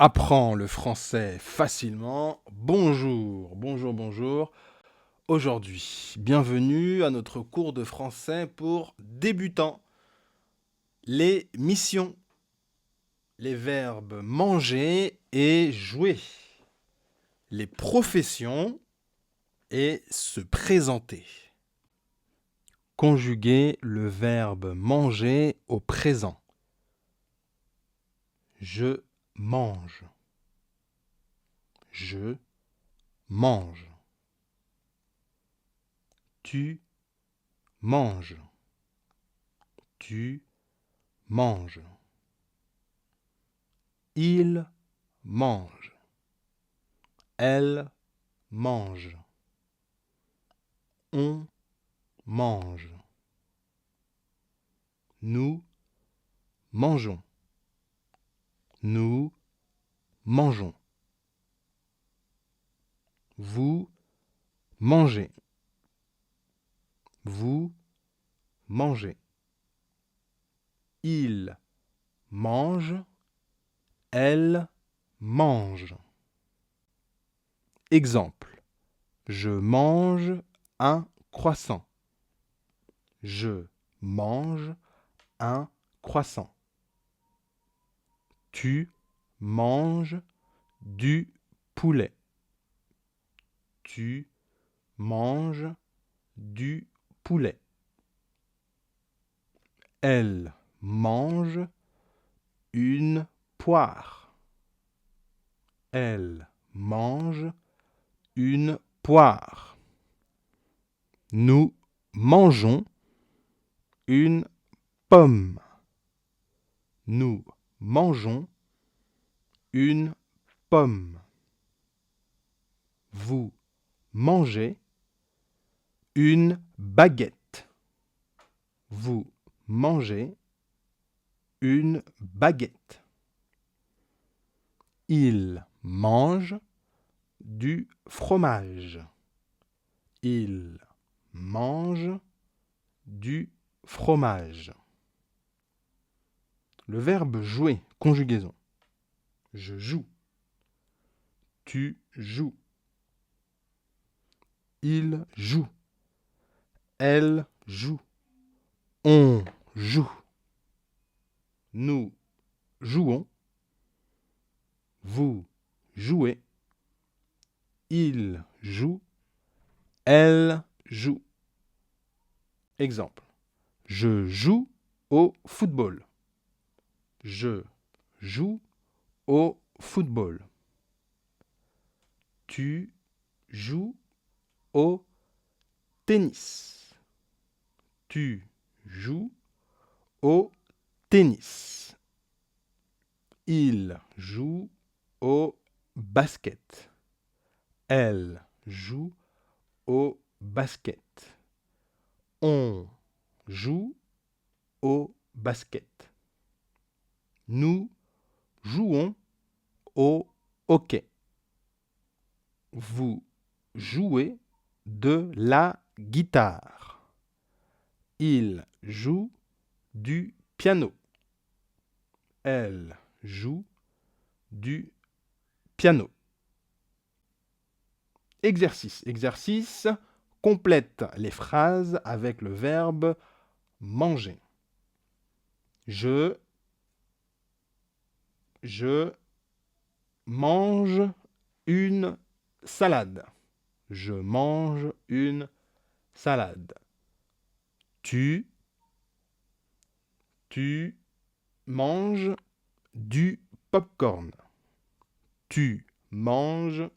Apprends le français facilement. Bonjour, bonjour, bonjour. Aujourd'hui, bienvenue à notre cours de français pour débutants. Les missions, les verbes manger et jouer. Les professions et se présenter. Conjuguer le verbe manger au présent. Je mange. Je mange. Tu manges. Tu manges. Il mange. Elle mange. On mange. Nous mangeons. Nous mangeons. Vous mangez. Vous mangez. Il mange. Elle mange. Exemple. Je mange un croissant. Je mange un croissant. Tu manges du poulet. Tu manges du poulet. Elle mange une poire. Elle mange une poire. Nous mangeons une pomme. Nous mangeons une pomme. Vous mangez une baguette. Vous mangez une baguette. Il mange du fromage. Il mange du fromage. Le verbe jouer, conjugaison. Je joue. Tu joues. Il joue. Elle joue. On joue. Nous jouons. Vous jouez. Il joue. Elle joue. Exemple. Je joue au football. Je joue au football. Tu joues au tennis. Tu joues au tennis. Il joue au basket. Elle joue au basket. On joue au basket. Nous jouons au hockey. Vous jouez de la guitare. Il joue du piano. Elle joue du piano. Exercice. Exercice. Complète les phrases avec le verbe manger. Je mange une salade. Je mange une salade. Tu manges du popcorn. Tu manges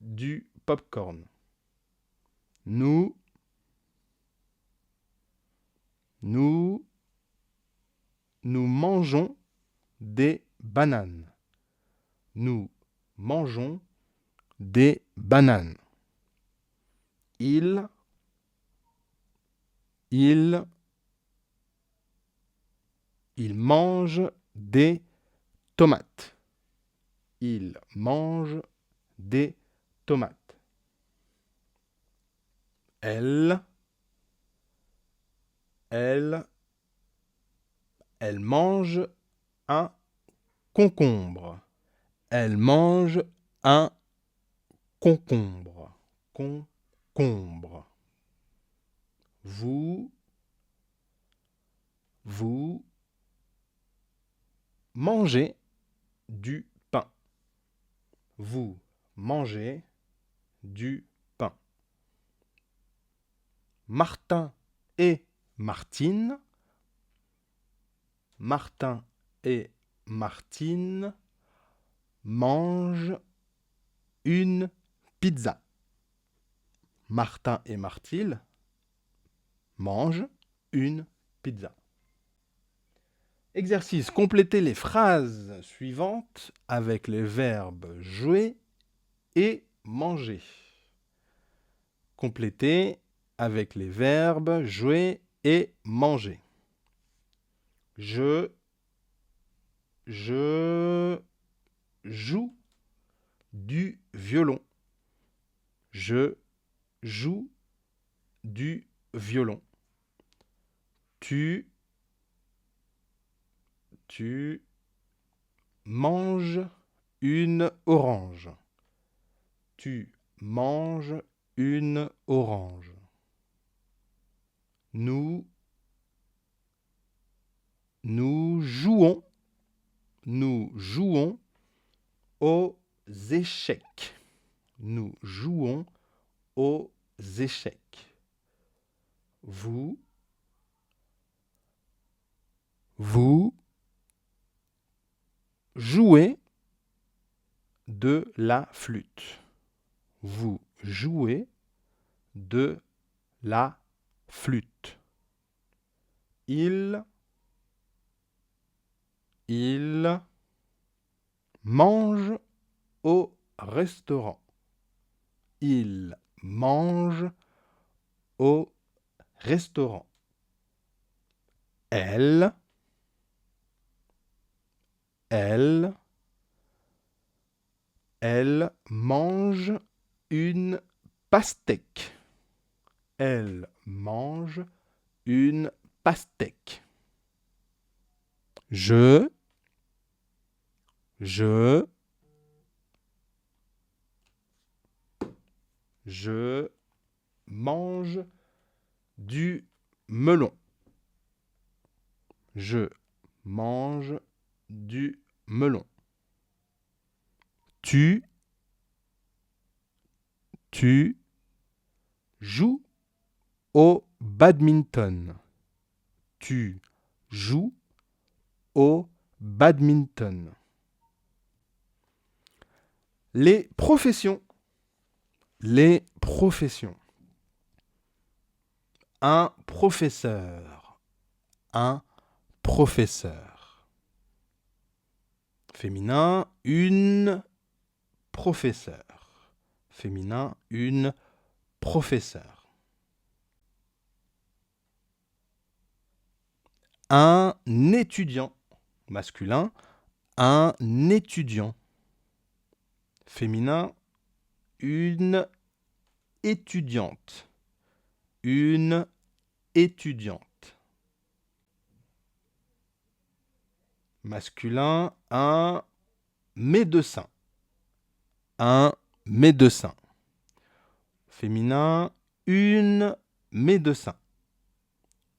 du popcorn. Nous mangeons des bananes. Nous mangeons des bananes. Il mange des tomates. Il mange des tomates. Elle mange un concombre. Elle mange un concombre. Concombre. Vous mangez du pain. Vous mangez du pain. Martin et Martine mangent une pizza. Martin et Martine mangent une pizza. Exercice. Complétez les phrases suivantes avec les verbes jouer et manger. Complétez avec les verbes jouer et manger. Je joue du violon. Je joue du violon. Tu manges une orange. Tu manges une orange. Nous jouons aux échecs. Nous jouons aux échecs. Vous jouez de la flûte. Vous jouez de la flûte. Il mange au restaurant. Il mange au restaurant. Elle mange une pastèque. Elle mange une pastèque. Je mange du melon. Je mange du melon. Tu joues au badminton. Tu joues au badminton. Les professions. Les professions. Un professeur. Un professeur. Féminin, une professeure. Féminin, une professeure. Un étudiant. Masculin, un étudiant. Féminin, une étudiante. Une étudiante. Masculin, un médecin. Un médecin. Féminin, une médecin.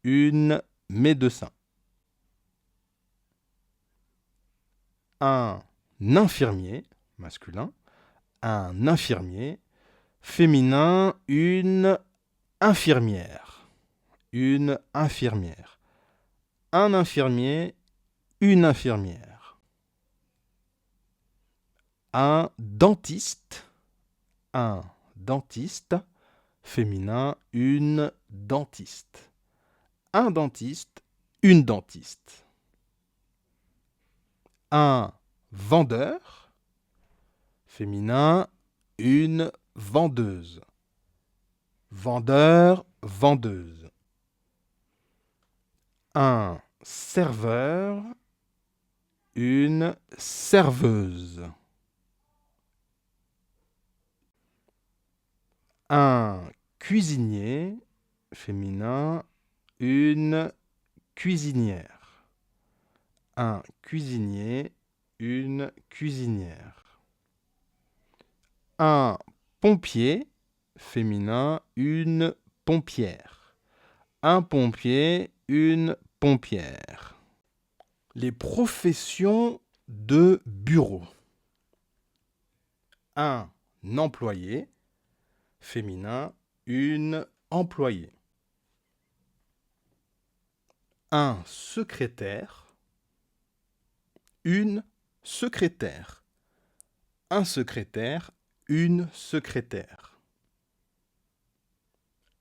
Une médecin. Un infirmier, masculin. Un infirmier. Féminin, une infirmière. Une infirmière. Un infirmier, une infirmière. Un dentiste. Un dentiste. Féminin, une dentiste. Un dentiste, une dentiste. Un vendeur. Féminin, une vendeuse. Vendeur, vendeuse. Un serveur, une serveuse. Un cuisinier, féminin, une cuisinière. Un cuisinier, une cuisinière. Un pompier, féminin, une pompière. Un pompier, une pompière. Les professions de bureau. Un employé, féminin, une employée. Un secrétaire, une secrétaire. Un secrétaire, une secrétaire.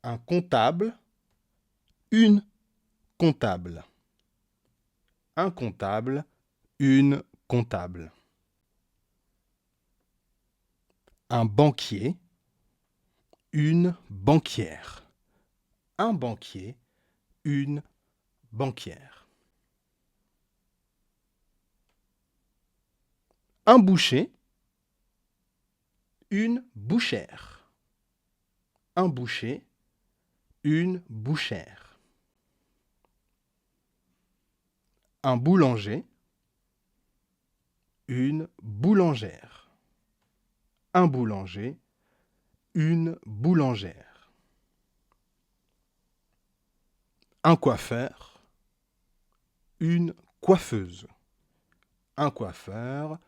Un comptable, une comptable. Un comptable, une comptable. Un banquier, une banquière. Un banquier, une banquière. Un boucher, une bouchère. Un boucher, une bouchère. Un boulanger, une boulangère. Un boulanger, une boulangère. Un coiffeur, une coiffeuse. Un coiffeur,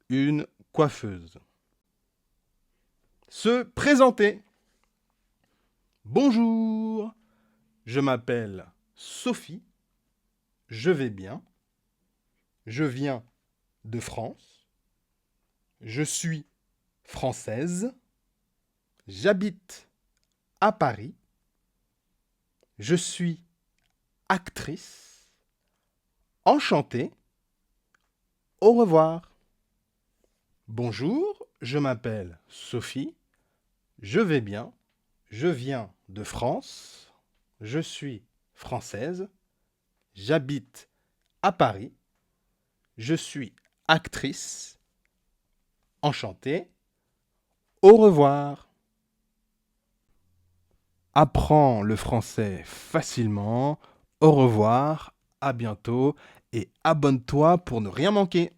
une coiffeuse. Se présenter. Bonjour, je m'appelle Sophie, je vais bien, je viens de France, je suis française, j'habite à Paris, je suis actrice, enchantée, au revoir. Bonjour, je m'appelle Sophie, je vais bien, je viens de France, je suis française, j'habite à Paris, je suis actrice, enchantée, au revoir. Apprends le français facilement, au revoir, à bientôt et abonne-toi pour ne rien manquer.